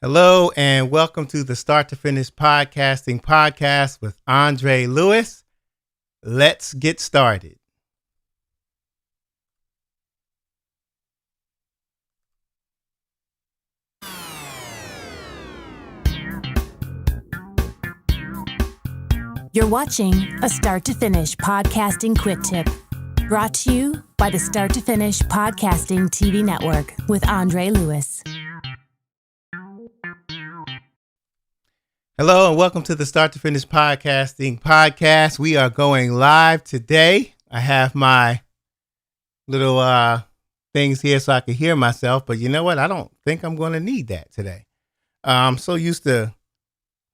Hello and welcome to the Start to Finish Podcasting Podcast with Andre Lewis. Let's get started. You're watching a Start to Finish Podcasting Quick Tip, brought to you by the Start to Finish Podcasting TV Network with Andre Lewis. Hello and welcome to the Start to Finish Podcasting Podcast. We are going live today. I have my little things here so I can hear myself, but you know what? I don't think I'm going to need that today. I'm so used to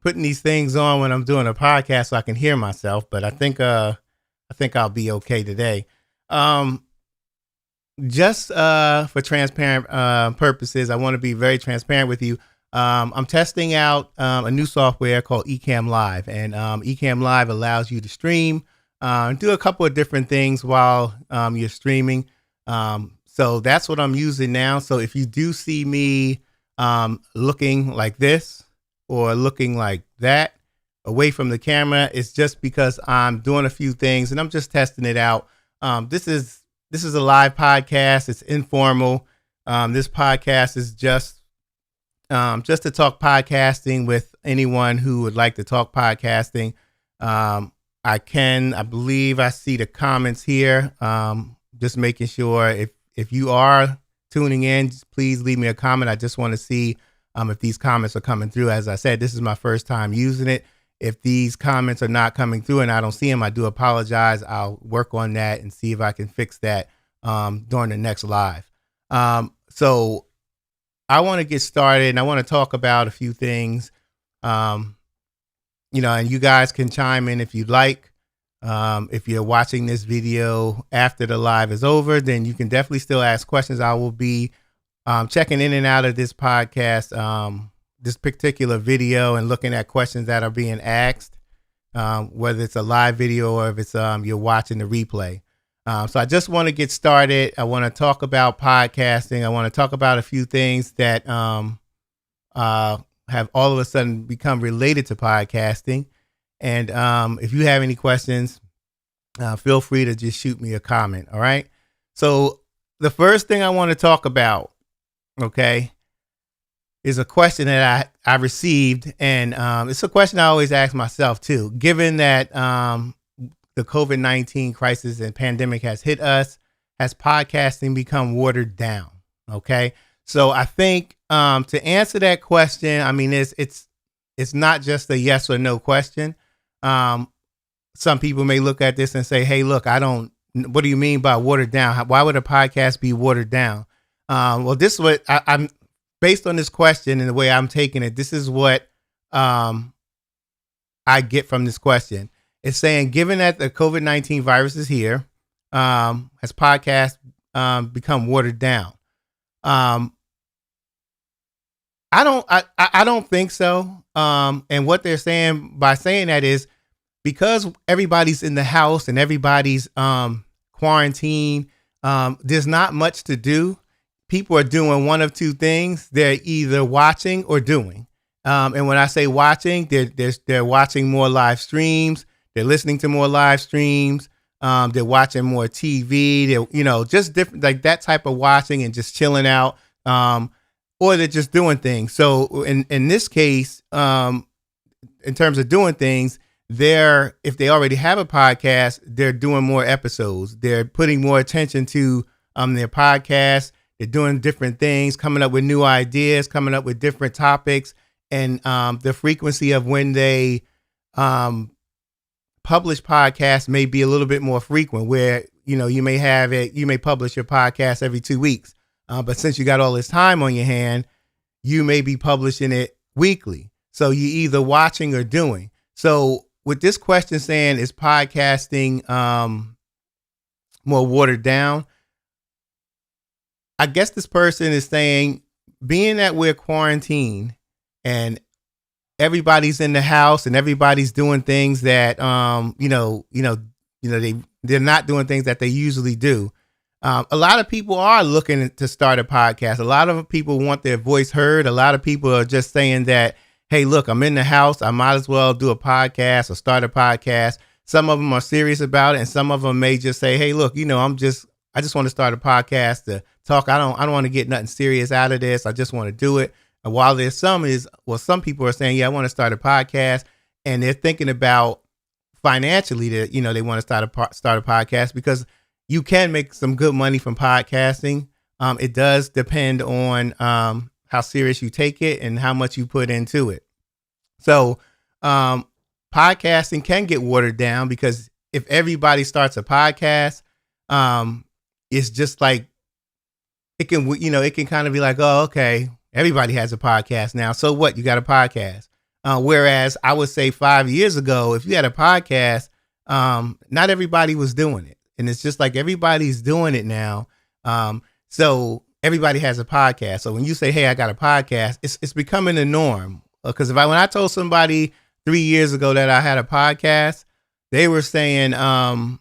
putting these things on when I'm doing a podcast so I can hear myself, but I think I'll be okay today. Just for transparent purposes, I want to be very transparent with you. I'm testing out a new software called Ecamm Live, and Ecamm Live allows you to stream and do a couple of different things while you're streaming. So that's what I'm using now. So if you do see me looking like this or looking like that away from the camera, it's just because I'm doing a few things and I'm just testing it out. This is a live podcast. It's informal. This podcast is just to talk podcasting with anyone who would like to talk podcasting. I believe I see the comments here. Just making sure if you are tuning in, please leave me a comment. I just want to see if these comments are coming through. As I said, this is my first time using it. If these comments are not coming through and I don't see them, I do apologize. I'll work on that and see if I can fix that during the next live. So I want to get started and I want to talk about a few things, and you guys can chime in if you'd like. If you're watching this video after the live is over, then you can definitely still ask questions. I will be checking in and out of this podcast, this particular video, and looking at questions that are being asked, whether it's a live video or if it's you're watching the replay. So I just want to get started. I want to talk about podcasting. I want to talk about a few things that have all of a sudden become related to podcasting. And if you have any questions, feel free to just shoot me a comment. All right. So the first thing I want to talk about, okay, is a question that I received. And it's a question I always ask myself, too, given that the COVID-19 crisis and pandemic has hit us, has podcasting become watered down? Okay. So I think to answer that question, I mean, it's not just a yes or no question. Some people may look at this and say, hey, look, what do you mean by watered down? Why would a podcast be watered down? Well, this is what I'm based on this question and the way I'm taking it. This is what I get from this question. It's saying, given that the COVID-19 virus is here, has podcasts become watered down? I don't think so. And what they're saying by saying that is because everybody's in the house and everybody's quarantined, there's not much to do. People are doing one of two things. They're either watching or doing. And when I say watching, they're watching more live streams. They're listening to more live streams. They're watching more TV. They're, just different, like that type of watching and just chilling out. Or they're just doing things. So in this case, in terms of doing things, if they already have a podcast, they're doing more episodes. They're putting more attention to their podcast. They're doing different things, coming up with new ideas, coming up with different topics, and the frequency of when they publish podcasts may be a little bit more frequent, where you may publish your podcast every 2 weeks, but since you got all this time on your hand, you may be publishing it weekly. So you're either watching or doing. So with this question saying, is podcasting more watered down? I guess this person is saying, being that we're quarantined and everybody's in the house and everybody's doing things that they're not doing things that they usually do. A lot of people are looking to start a podcast. A lot of people want their voice heard. A lot of people are just saying that, hey, look, I'm in the house. I might as well do a podcast or start a podcast. Some of them are serious about it, and some of them may just say, hey, look, I just want to start a podcast to talk. I don't want to get nothing serious out of this. I just want to do it. And while there's some people are saying, yeah, I want to start a podcast, and they're thinking about financially that, they want to start a podcast, because you can make some good money from podcasting. It does depend on how serious you take it and how much you put into it. So podcasting can get watered down, because if everybody starts a podcast, it's just like it can kind of be like, oh, okay, everybody has a podcast now. So what? You got a podcast. Whereas I would say 5 years ago, if you had a podcast, not everybody was doing it. And it's just like everybody's doing it now. So everybody has a podcast. So when you say, hey, I got a podcast, it's becoming the norm. Because when I told somebody 3 years ago that I had a podcast, they were saying, oh,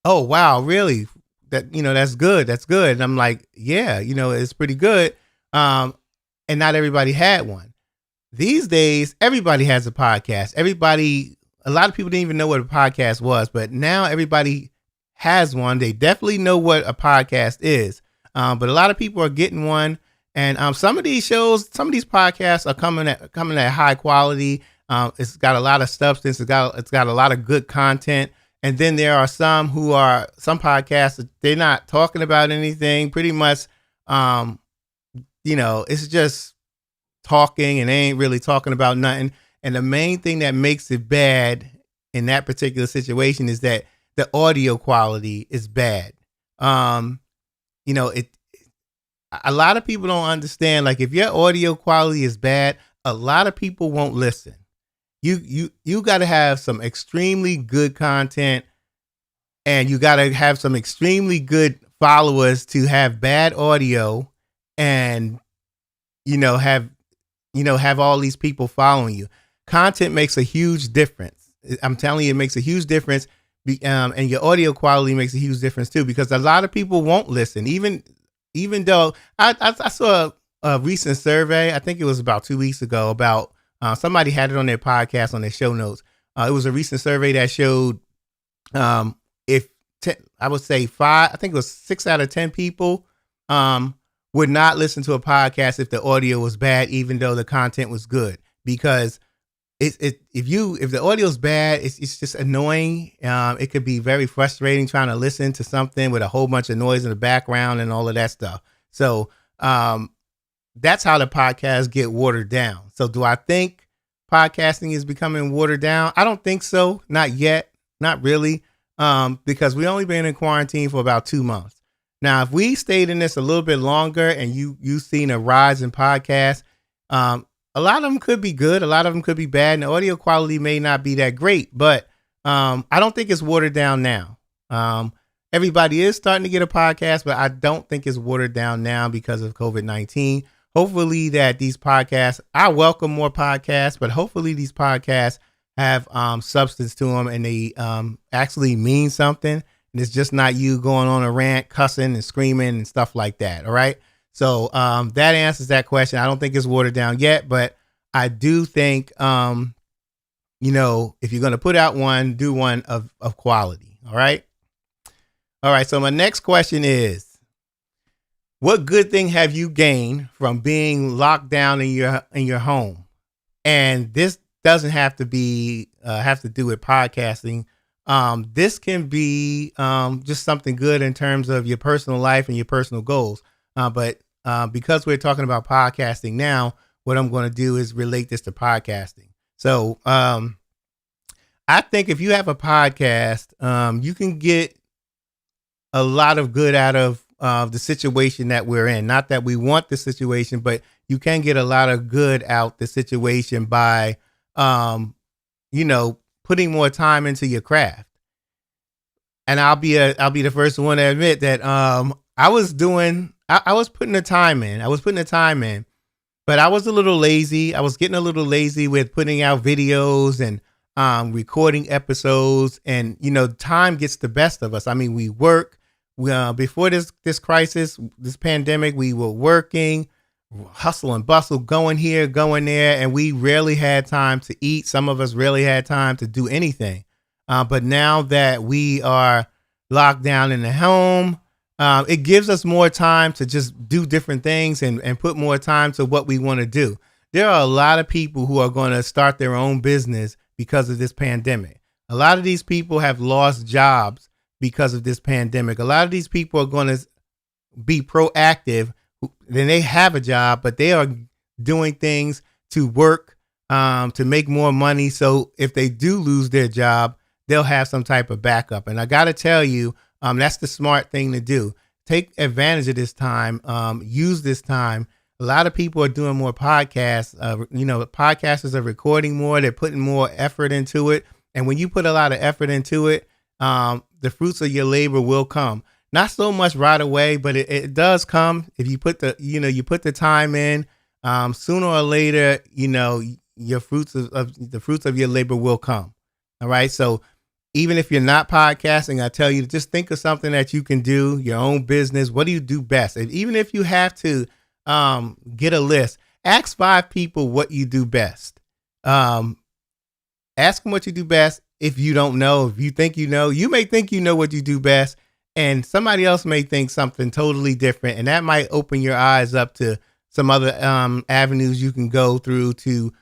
wow, really? That's good. That's good. And I'm like, yeah, it's pretty good. And not everybody had one. These days, everybody has a podcast. A lot of people didn't even know what a podcast was, but now everybody has one. They definitely know what a podcast is. But a lot of people are getting one. And some of these podcasts are coming at high quality. It's got a lot of substance. It's got a lot of good content. And then there are some podcasts, they're not talking about anything. Pretty much, it's just talking, and they ain't really talking about nothing. And the main thing that makes it bad in that particular situation is that the audio quality is bad. A lot of people don't understand, like, if your audio quality is bad, a lot of people won't listen. You got to have some extremely good content, and you got to have some extremely good followers to have bad audio and, have all these people following you. Content makes a huge difference. I'm telling you, it makes a huge difference. And your audio quality makes a huge difference too, because a lot of people won't listen. Even though I saw a recent survey, I think it was about 2 weeks ago, about somebody had it on their podcast, on their show notes. It was a recent survey that showed I would say 6 out of 10 people would not listen to a podcast if the audio was bad, even though the content was good. Because if the audio is bad, it's just annoying. It could be very frustrating trying to listen to something with a whole bunch of noise in the background and all of that stuff. So that's how the podcasts get watered down. So do I think podcasting is becoming watered down? I don't think so. Not yet. Not really. Because we only been in quarantine for about 2 months. Now, if we stayed in this a little bit longer and you've seen a rise in podcasts, a lot of them could be good. A lot of them could be bad. And the audio quality may not be that great, but I don't think it's watered down now. Everybody is starting to get a podcast, but I don't think it's watered down now because of COVID-19. Hopefully that these podcasts, I welcome more podcasts, but hopefully these podcasts have substance to them, and they actually mean something. And it's just not you going on a rant, cussing and screaming and stuff like that. All right. So that answers that question. I don't think it's watered down yet, but I do think, if you're going to put out one, do one of quality. All right. All right. So my next question is, what good thing have you gained from being locked down in your home? And this doesn't have to be have to do with podcasting. This can be just something good in terms of your personal life and your personal goals. But because we're talking about podcasting now, what I'm going to do is relate this to podcasting. So I think if you have a podcast, you can get a lot of good out of the situation that we're in. Not that we want the situation, but you can get a lot of good out the situation by, putting more time into your craft. And I'll be the first one to admit that I was putting the time in, but I was a little lazy. I was getting a little lazy with putting out videos and recording episodes, and time gets the best of us. I mean, we work, before this crisis, this pandemic, we were working, hustle and bustle, going here, going there, and we rarely had time to eat. Some of us rarely had time to do anything. But now that we are locked down in the home, it gives us more time to just do different things and put more time to what we want to do. There are a lot of people who are going to start their own business because of this pandemic. A lot of these people have lost jobs because of this pandemic. A lot of these people are going to be proactive. Then they have a job, but they are doing things to work, to make more money. So if they do lose their job, they'll have some type of backup. And I got to tell you, that's the smart thing to do. Take advantage of this time. Use this time. A lot of people are doing more podcasts. Podcasters are recording more. They're putting more effort into it. And when you put a lot of effort into it, the fruits of your labor will come. Not so much right away, but it does come if you put the time in. Sooner or later, your fruits of your labor will come. All right. So even if you're not podcasting, I tell you to just think of something that you can do, your own business. What do you do best? Even if you have to get a list, ask 5 people what you do best. Ask them what you do best. If you don't know, if you think you may think you know what you do best, and somebody else may think something totally different, and that might open your eyes up to some other avenues you can go through to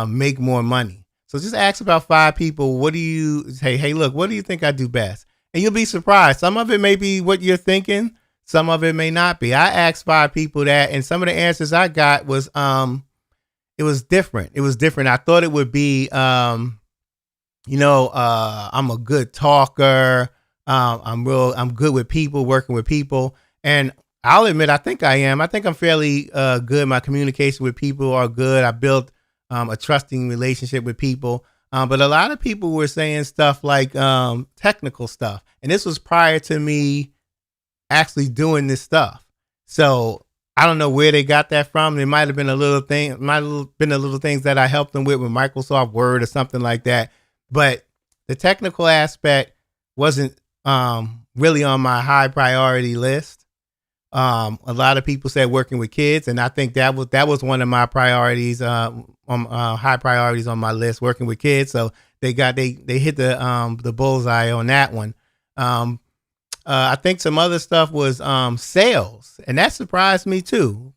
make more money. So just ask about 5 people. What do you say? Hey, look, what do you think I do best? And you'll be surprised. Some of it may be what you're thinking. Some of it may not be. I asked 5 people that, and some of the answers I got was it was different. It was different. I thought it would be I'm a good talker. I'm good with people, working with people. And I'll admit, I think I am. I think I'm fairly good. My communication with people are good. I built a trusting relationship with people. But a lot of people were saying stuff like technical stuff. And this was prior to me actually doing this stuff. So I don't know where they got that from. It might have been a little things that I helped them with Microsoft Word or something like that. But the technical aspect wasn't really on my high priority list. A lot of people said working with kids, and I think that was one of my priorities, high priorities on my list, working with kids. So they hit the bullseye on that one. I think some other stuff was sales, and that surprised me too.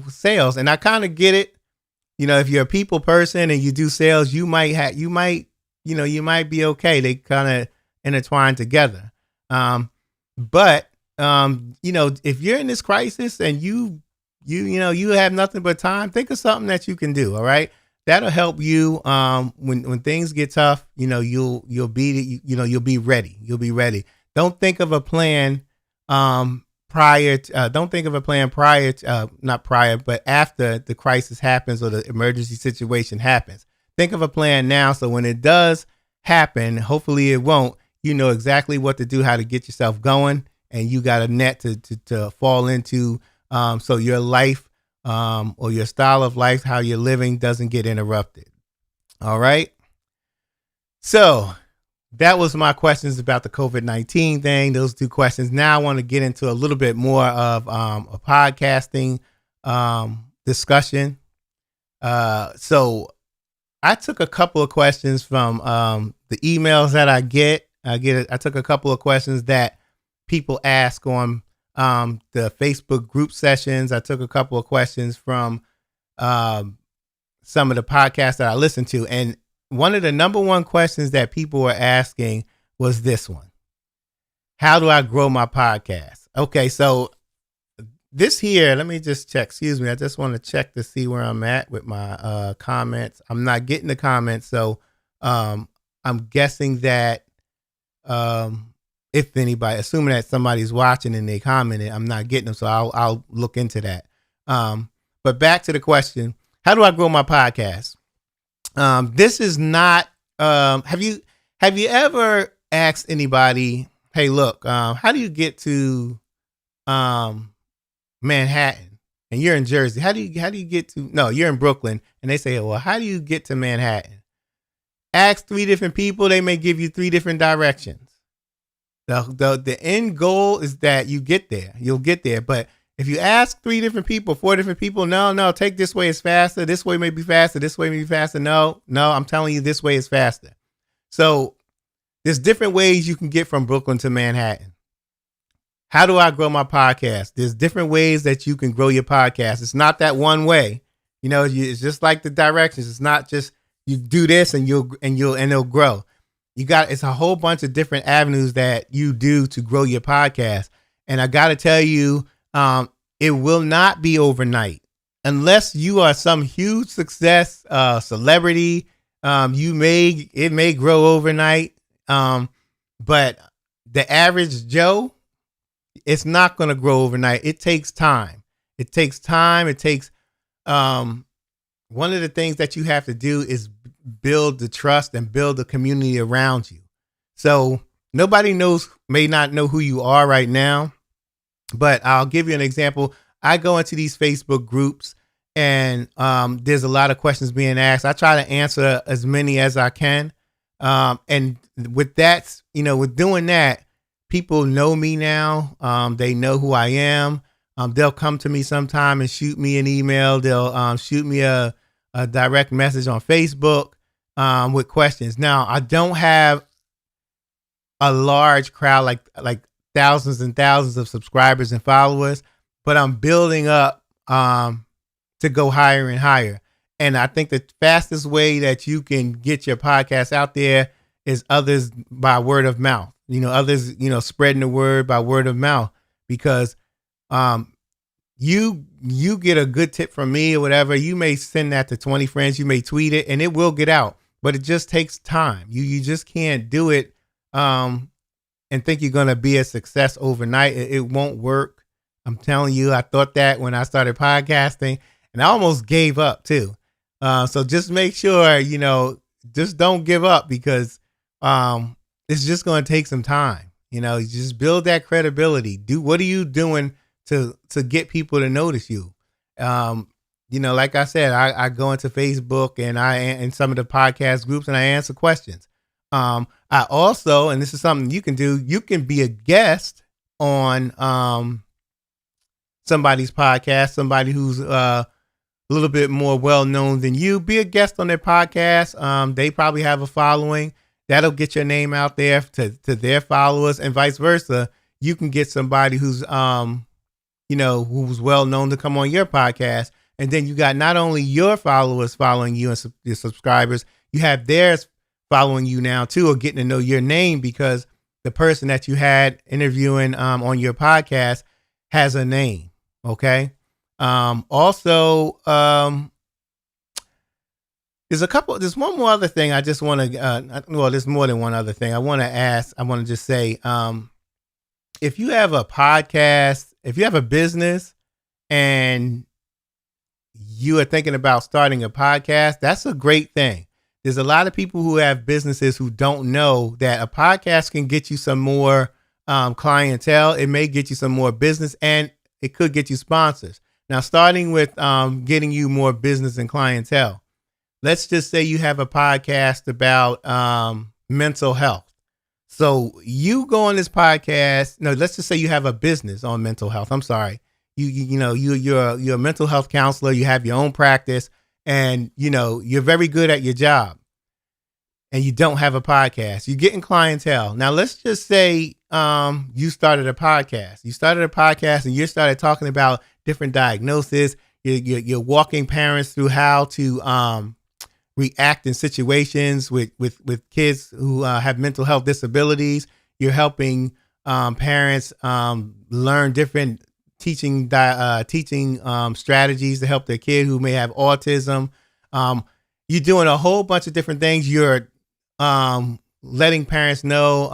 Sales, and I kind of get it. If you're a people person and you do sales, you might be okay. They kind of intertwine together. But if you're in this crisis and you have nothing but time, think of something that you can do. All right. That'll help you. When things get tough, you'll be ready. You'll be ready. Don't think of a plan, not prior, but after the crisis happens or the emergency situation happens. Think of a plan now. So when it does happen, hopefully it won't, you know exactly what to do, how to get yourself going, and you got a net to fall into. So your life, or your style of life, how you're living doesn't get interrupted. All right. So that was my questions about the COVID-19 thing. Those 2 questions. Now I want to get into a little bit more of a podcasting discussion. So I took a couple of questions from the emails that I get. I took a couple of questions that people ask on the Facebook group sessions. I took a couple of questions from some of the podcasts that I listen to. And one of the number one questions that people were asking was this one: how do I grow my podcast? Okay, so this here, let me just check. Excuse me. I just want to check to see where I'm at with my comments. I'm not getting the comments. So I'm guessing that if anybody, assuming that somebody's watching and they commented, I'm not getting them. So I'll look into that. But back to the question: how do I grow my podcast? This is not, have you ever asked anybody, hey, look, how do you get to, Manhattan, and you're in Jersey? How do you get to, no, you're in Brooklyn, and they say, well, how do you get to Manhattan? Ask 3 different people. They may give you 3 different directions. The end goal is that you get there. You'll get there. But if you ask 3 different people, 4 different people, no, take this way is faster. This way may be faster. This way may be faster. No, I'm telling you this way is faster. So there's different ways you can get from Brooklyn to Manhattan. How do I grow my podcast? There's different ways that you can grow your podcast. It's not that one way. It's just like the directions. It's not just you do this and it'll grow. It's a whole bunch of different avenues that you do to grow your podcast. And I got to tell you, it will not be overnight unless you are some huge success, celebrity. It may grow overnight. But the average Joe, it's not going to grow overnight. It takes time. It takes, one of the things that you have to do is build the trust and build the community around you. So nobody may not know who you are right now, but I'll give you an example. I go into these Facebook groups and there's a lot of questions being asked. I try to answer as many as I can. And with that, with doing that, people know me now. They know who I am. They'll come to me sometime and shoot me an email. They'll shoot me a direct message on Facebook with questions. Now, I don't have a large crowd like thousands and thousands of subscribers and followers, but I'm building up to go higher and higher. And I think the fastest way that you can get your podcast out there is others by word of mouth. Others, spreading the word by word of mouth, because you get a good tip from me or whatever. You may send that to 20 friends. You may tweet it and it will get out, but it just takes time. You just can't do it and think you're going to be a success overnight. It won't work. I'm telling you, I thought that when I started podcasting, and I almost gave up too. So just make sure, just don't give up, because it's just going to take some time. You just build that credibility. What are you doing to get people to notice you? Like I said, I go into Facebook and in some of the podcast groups and I answer questions. I also, and this is something you can do, you can be a guest on somebody's podcast, somebody who's a little bit more well-known than you. Be a guest on their podcast. They probably have a following. That'll get your name out there to their followers, and vice versa. You can get somebody who's, who's well-known to come on your podcast. And then you got not only your followers following you and your subscribers, you have theirs following you now too, or getting to know your name, because the person that you had interviewing on your podcast has a name. Okay. Also, there's one more other thing I just want to, there's more than one other thing I want to ask. I want to just say, if you have a podcast, if you have a business and you are thinking about starting a podcast, that's a great thing. There's a lot of people who have businesses who don't know that a podcast can get you some more clientele. It may get you some more business, and it could get you sponsors. Now, starting with getting you more business and clientele, let's just say you have a podcast about mental health. So you go on this podcast. No, let's just say you have a business on mental health. I'm sorry. You're a mental health counselor. You have your own practice, and you're very good at your job, and you don't have a podcast. You're getting clientele. Now, let's just say you started a podcast. You started a podcast, and you started talking about different diagnoses. You're walking parents through how to react in situations with kids who have mental health disabilities. You're helping parents learn different teaching strategies to help their kid who may have autism. You're doing a whole bunch of different things. You're letting parents know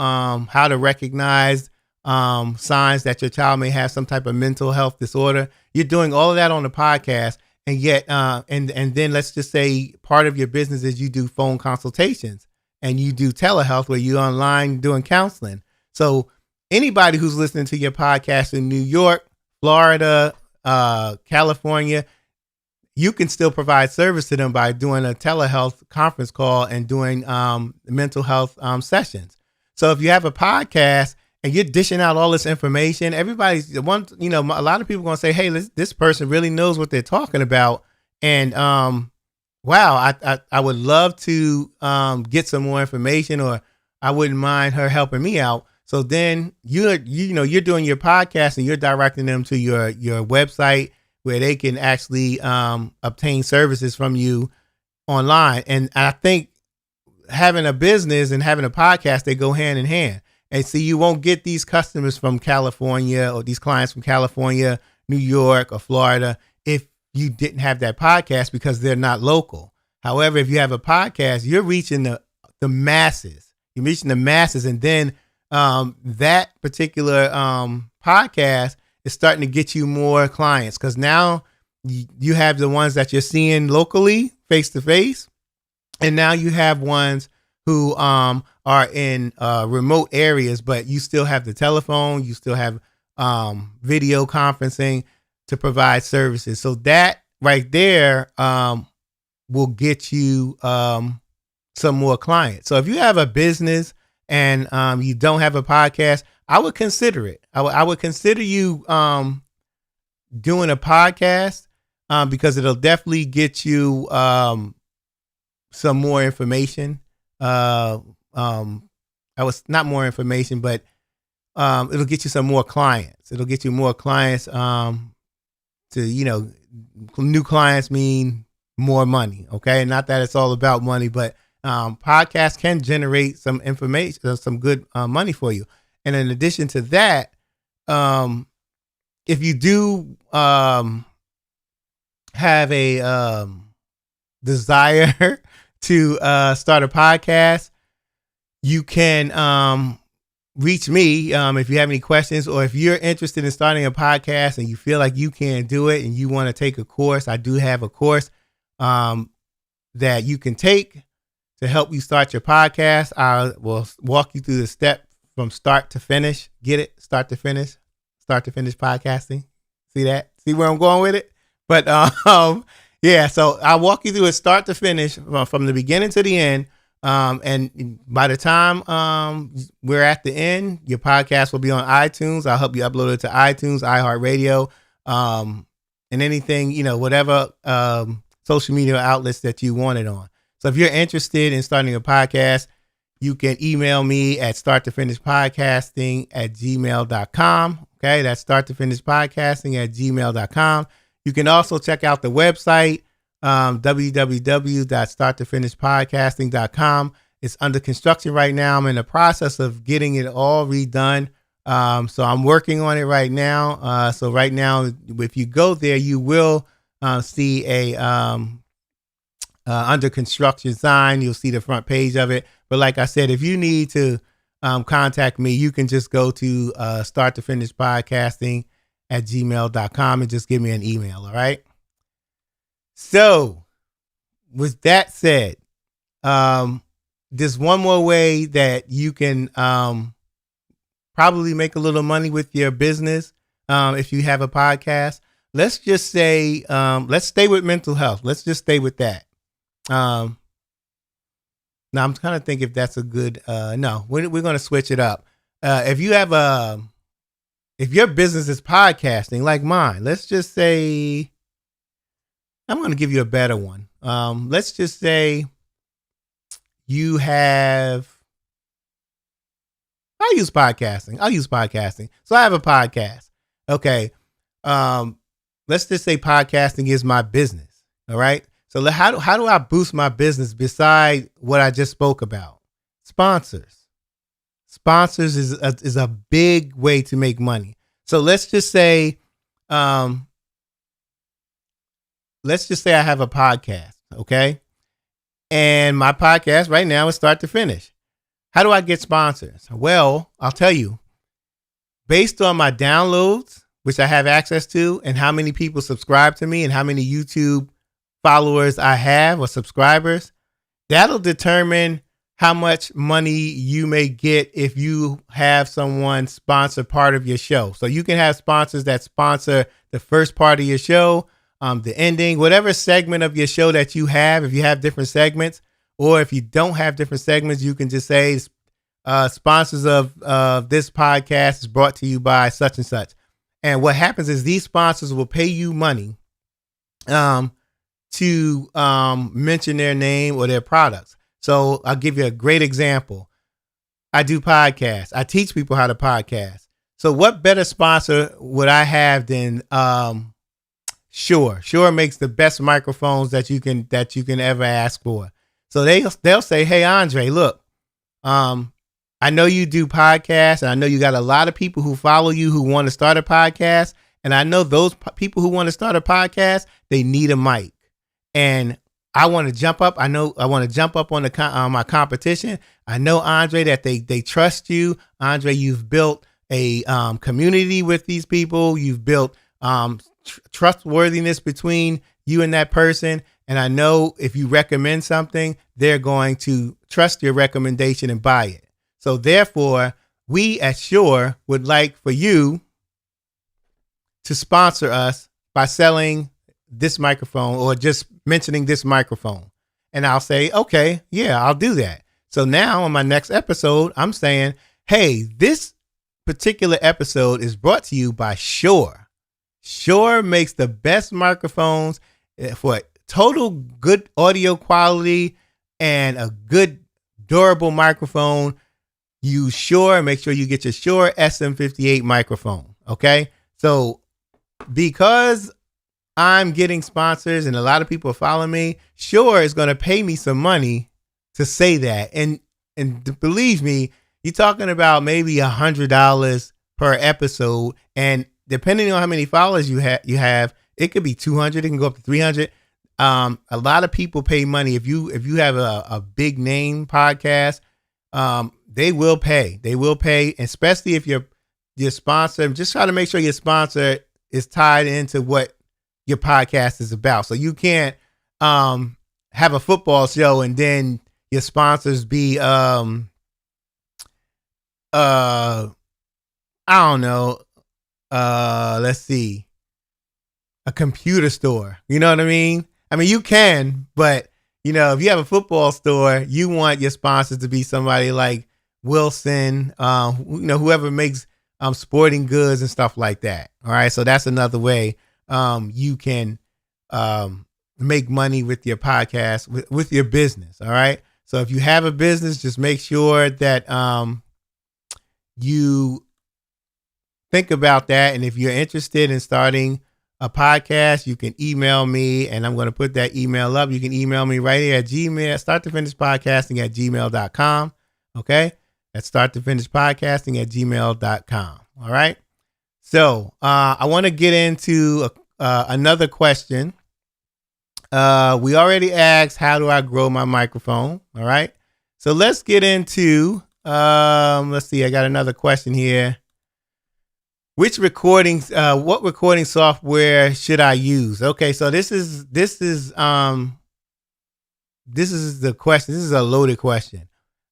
how to recognize signs that your child may have some type of mental health disorder. You're doing all of that on the podcast. And yet, and then let's just say part of your business is you do phone consultations and you do telehealth where you're online doing counseling. So anybody who's listening to your podcast in New York, Florida, California, you can still provide service to them by doing a telehealth conference call and doing mental health sessions. So if you have a podcast and you're dishing out all this information. Everybody's the one, a lot of people going to say, hey, this person really knows what they're talking about. And, wow, I would love to get some more information, or I wouldn't mind her helping me out. So then you're doing your podcast and you're directing them to your website where they can actually obtain services from you online. And I think having a business and having a podcast, they go hand in hand. And see, you won't get these customers from California or these clients from California, New York, or Florida if you didn't have that podcast, because they're not local. However, if you have a podcast, you're reaching the masses. You're reaching the masses, and then that particular podcast is starting to get you more clients, because now you have the ones that you're seeing locally, face to face, and now you have ones who are in remote areas, but you still have the telephone, you still have video conferencing to provide services. So that right there will get you some more clients. So if you have a business and you don't have a podcast, I would consider it. I would consider you doing a podcast because it'll definitely get you some more information. I was not more information, but it'll get you some more clients. It'll get you more clients. New clients mean more money. Okay, not that it's all about money, but podcasts can generate some information, some good money for you. And in addition to that, if you do have a desire to start a podcast, you can reach me if you have any questions, or if you're interested in starting a podcast and you feel like you can do it and you want to take a course. I do have a course that you can take to help you start your podcast. I will walk you through the step from start to finish. Get it? Start to finish podcasting. See that? See where I'm going with it? But yeah, so I'll walk you through it start to finish from the beginning to the end. And by the time we're at the end, your podcast will be on iTunes. I'll help you upload it to iTunes, iHeartRadio, and anything, whatever social media outlets that you want it on. So if you're interested in starting a podcast, you can email me at starttofinishpodcasting@gmail.com. Okay, that's starttofinishpodcasting@gmail.com. You can also check out the website, www.starttofinishpodcasting.com. It's under construction right now. I'm in the process of getting it all redone. So I'm working on it right now. So right now, if you go there, you will see a under construction sign. You'll see the front page of it. But like I said, if you need to contact me, you can just go to starttofinishpodcasting@gmail.com and just give me an email. All right. So with that said, there's one more way that you can probably make a little money with your business if you have a podcast. Let's just say, let's stay with mental health. Let's just stay with that. Now I'm trying to think if that's a good, no, we're going to switch it up. If you have if your business is podcasting like mine, let's just say, I'm going to give you a better one. Let's just say you have, I'll use podcasting. So I have a podcast. Okay. Let's just say podcasting is my business. All right. So how do I boost my business beside what I just spoke about? Sponsors. Sponsors is a big way to make money. So let's just say I have a podcast, okay? And my podcast right now is start to finish. How do I get sponsors? Well, I'll tell you. Based on my downloads, which I have access to, and how many people subscribe to me and how many YouTube followers I have or subscribers, that'll determine how much money you may get if you have someone sponsor part of your show. So you can have sponsors that sponsor the first part of your show, the ending, whatever segment of your show that you have. If you have different segments, or if you don't have different segments, you can just say sponsors of this podcast is brought to you by such and such. And what happens is these sponsors will pay you money to mention their name or their products. So I'll give you a great example. I do podcasts. I teach people how to podcast. So what better sponsor would I have than Shure? Shure makes the best microphones that you can ever ask for. So they'll say, "Hey Andre, look, I know you do podcasts, and I know you got a lot of people who follow you who want to start a podcast. And I know those people who want to start a podcast, they need a mic. And I want to jump up. I want to jump up on my competition. I know, Andre, that they trust you. Andre, you've built a community with these people. You've built trustworthiness between you and that person. And I know if you recommend something, they're going to trust your recommendation and buy it. So therefore, we at Shure would like for you to sponsor us by selling this microphone or just mentioning this microphone." And I'll say, "Okay, yeah, I'll do that." So now on my next episode, I'm saying, "Hey, this particular episode is brought to you by Shure. Shure makes the best microphones for total good audio quality and a good durable microphone. Use Shure. Make sure you get your Shure SM58 microphone." Okay. So because I'm getting sponsors and a lot of people are following me, Shure is going to pay me some money to say that. And believe me, you're talking about maybe $100 per episode. And depending on how many followers you have, it could be 200. It can go up to 300. A lot of people pay money. If you have a big name podcast, they will pay. They will pay, especially if your sponsor. Just try to make sure your sponsor is tied into what your podcast is about. So you can't have a football show and then your sponsors be I don't know. Let's see. A computer store. You know what I mean? I mean, you can, but you know, if you have a football store, you want your sponsors to be somebody like Wilson, whoever makes sporting goods and stuff like that. All right. So that's another way you can make money with your podcast, with your business. All right. So if you have a business, just make sure that you think about that. And if you're interested in starting a podcast, you can email me, and I'm going to put that email up. You can email me right here at Gmail, starttofinishpodcasting@gmail.com. Okay. That's starttofinishpodcasting@gmail.com. All right. So I want to get into another question. We already asked, how do I grow my microphone? All right. So let's get into, let's see. I got another question here. What recording software should I use? Okay. So this is the question. This is a loaded question.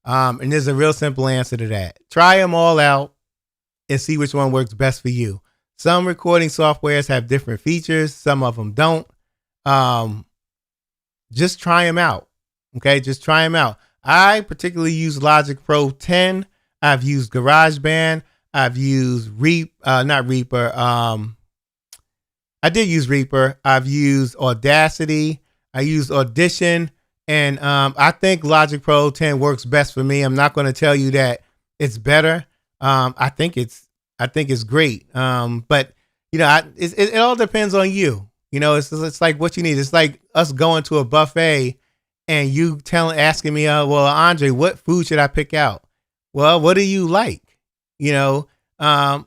And there's a real simple answer to that. Try them all out and see which one works best for you. Some recording softwares have different features. Some of them don't. Just try them out. Okay. Just try them out. I particularly use Logic Pro 10. I've used GarageBand. I've used not Reaper. I did use Reaper. I've used Audacity. I used Audition. And I think Logic Pro 10 works best for me. I'm not going to tell you that it's better. I think it's great. But you know, it all depends on you. You know, it's like what you need. It's like us going to a buffet and you asking me, well, Andre, what food should I pick out? Well, what do you like? You know, I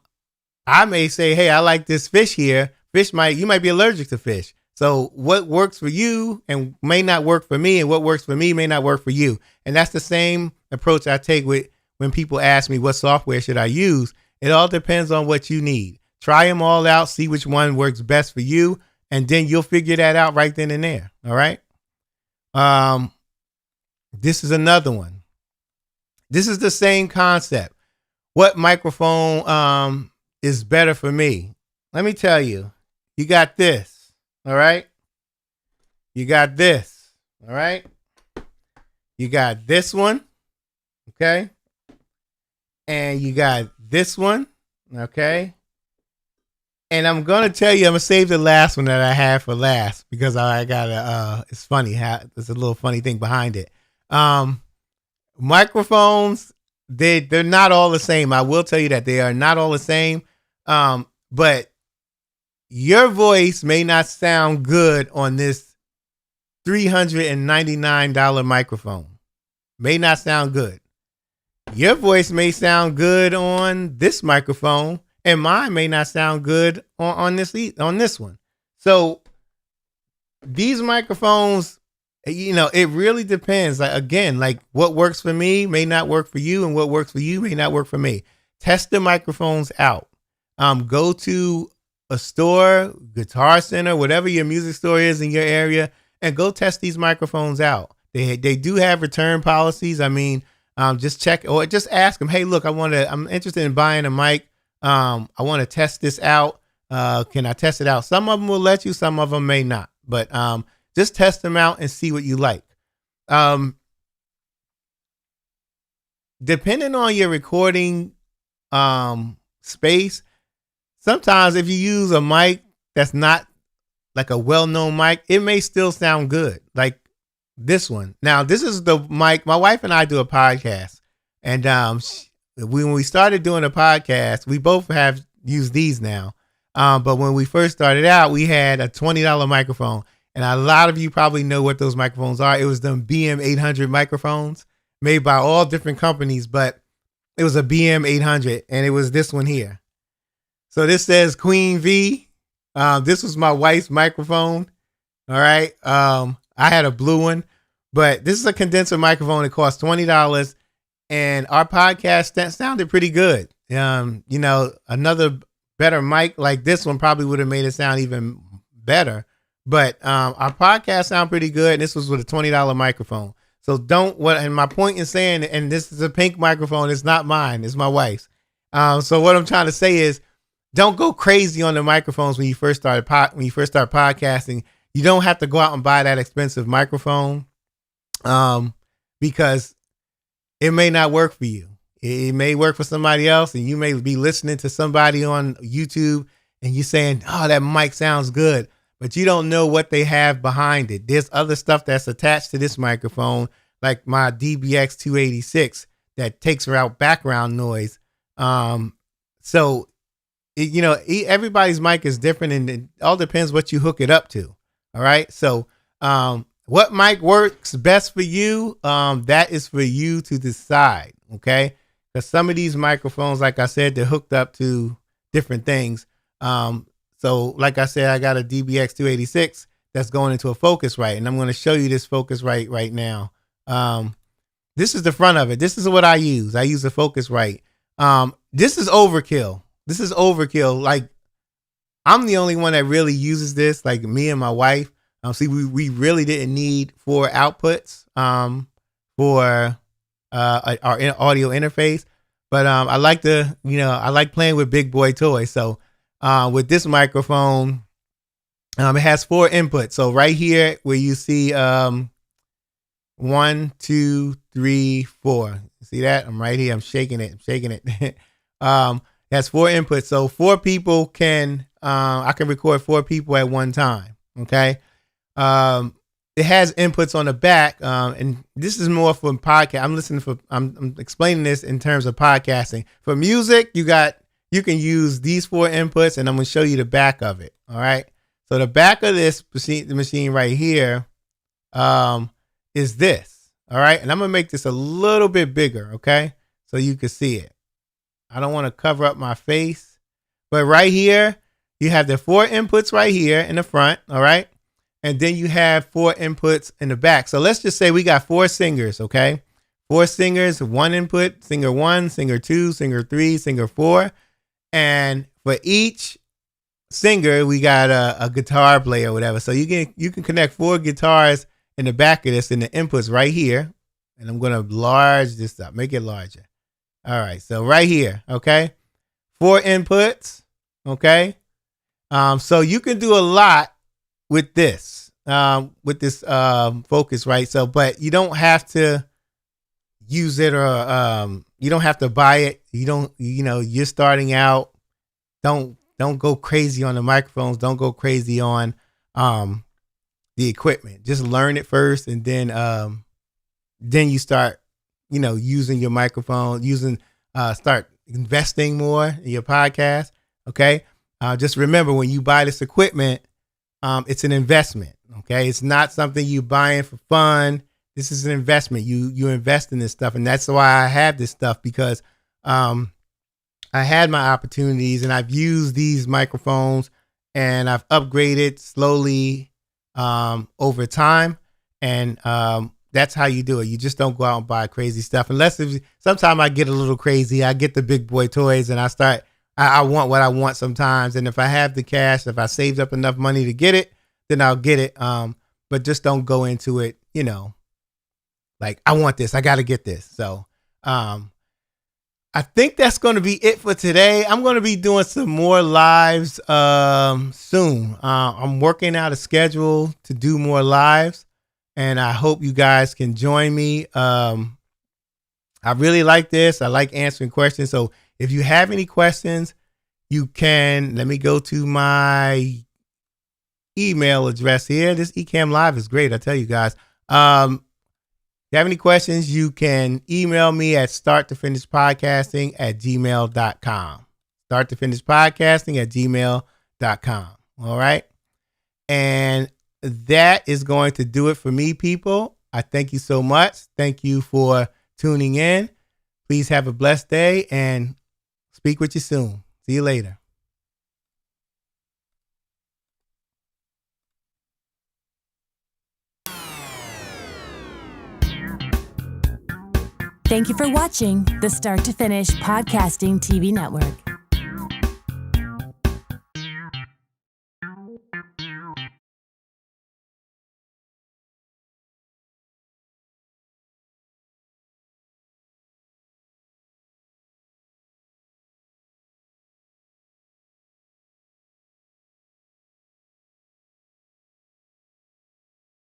may say, hey, I like this fish here. You might be allergic to fish. So what works for you and may not work for me, and what works for me may not work for you. And that's the same approach I take with when people ask me what software should I use. It all depends on what you need. Try them all out, see which one works best for you, and then you'll figure that out right then and there. All right. This is another one. This is the same concept. What microphone is better for me? Let me tell you. You got this. All right. You got this. All right. You got this one. Okay. and you got this one, okay? And I'm gonna tell you, I'm gonna save the last one that I have for last because I gotta. It's funny how there's a little funny thing behind it. Microphones, they're not all the same. I will tell you that they are not all the same. But your voice may not sound good on this $399 microphone. May not sound good. Your voice may sound good on this microphone, and mine may not sound good on this one. So these microphones, it really depends. Like, again, like what works for me may not work for you, and what works for you may not work for me. Test the microphones out. Go to a store, Guitar Center, whatever your music store is in your area, and go test these microphones out. They do have return policies. I mean, just check or just ask them. Hey, look, I'm interested in buying a mic. I want to test this out. Can I test it out? Some of them will let you, some of them may not. But just test them out and see what you like. Depending on your recording space, sometimes if you use a mic that's not like a well-known mic, it may still sound good. Like this one. Now, this is the mic. My wife and I do a podcast. And when we started doing a podcast, we both have used these now. But when we first started out, we had a $20 microphone. And a lot of you probably know what those microphones are. It was them BM800 microphones made by all different companies, but it was a BM800, and it was this one here. So this says Queen V. This was my wife's microphone. All right. I had a blue one, but this is a condenser microphone. It cost $20, and our podcast sounded pretty good. Another better mic like this one probably would have made it sound even better. But our podcast sound pretty good. And this was with a $20 microphone. So and my point in saying, and this is a pink microphone, it's not mine, it's my wife's. So what I'm trying to say is, don't go crazy on the microphones when you first start podcasting. You don't have to go out and buy that expensive microphone, because it may not work for you. It may work for somebody else, and you may be listening to somebody on YouTube and you're saying, "Oh, that mic sounds good." But you don't know what they have behind it. There's other stuff that's attached to this microphone, like my DBX 286 that takes out background noise. So, everybody's mic is different, and it all depends what you hook it up to. All right. So, what mic works best for you? That is for you to decide. Okay. Because some of these microphones, like I said, they're hooked up to different things. So like I said, I got a DBX 286 that's going into a Focusrite, and I'm going to show you this Focusrite right now. This is the front of it. This is what I use. I use a Focusrite. This is overkill. Like, I'm the only one that really uses this, like me and my wife. See, we really didn't need 4 outputs for our audio interface. But I like playing with big boy toys. So with this microphone, it has 4 inputs. So right here where you see 1, 2, 3, 4. See that? I'm right here. I'm shaking it. It has 4 inputs. So 4 people I can record 4 people at one time. Okay. It has inputs on the back. And this is more for podcast. I'm explaining this in terms of podcasting. For music, you can use these 4 inputs, and I'm going to show you the back of it. All right. So the back of this machine right here is this. All right. And I'm going to make this a little bit bigger. Okay. So you can see it. I don't want to cover up my face, but right here, you have the 4 inputs right here in the front. All right. And then you have 4 inputs in the back. So let's just say we got 4 singers. Okay. 4 singers, 1 input, singer 1, singer 2, singer 3, singer 4. And for each singer, we got a guitar player or whatever. So you can connect 4 guitars in the back of this, and the inputs right here. And I'm going to large this up, make it larger. All right. So right here. Okay. 4 inputs. Okay. So you can do a lot with this Focusrite. So, but you don't have to use it, or you don't have to buy it. You're starting out. Don't go crazy on the microphones. Don't go crazy on the equipment. Just learn it first, and then you start, using your microphone, start investing more in your podcast. Okay. Just remember, when you buy this equipment, it's an investment. Okay. It's not something you buying for fun. This is an investment. You invest in this stuff. And that's why I have this stuff, because I had my opportunities, and I've used these microphones, and I've upgraded slowly over time. And that's how you do it. You just don't go out and buy crazy stuff. Sometimes I get a little crazy. I get the big boy toys, and I want what I want sometimes. And if I have the cash, if I saved up enough money to get it, then I'll get it. But just don't go into it, like, I want this, I got to get this. So I think that's going to be it for today. I'm going to be doing some more lives soon. I'm working out a schedule to do more lives, and I hope you guys can join me. I really like this. I like answering questions. So if you have any questions, you can, let me go to my email address here. This Ecamm Live is great, I tell you guys. If you have any questions, you can email me at starttofinishpodcasting@gmail.com. Starttofinishpodcasting@gmail.com. All right. And that is going to do it for me, people. I thank you so much. Thank you for tuning in. Please have a blessed day, and speak with you soon. See you later. Thank you for watching the Start to Finish Podcasting TV Network.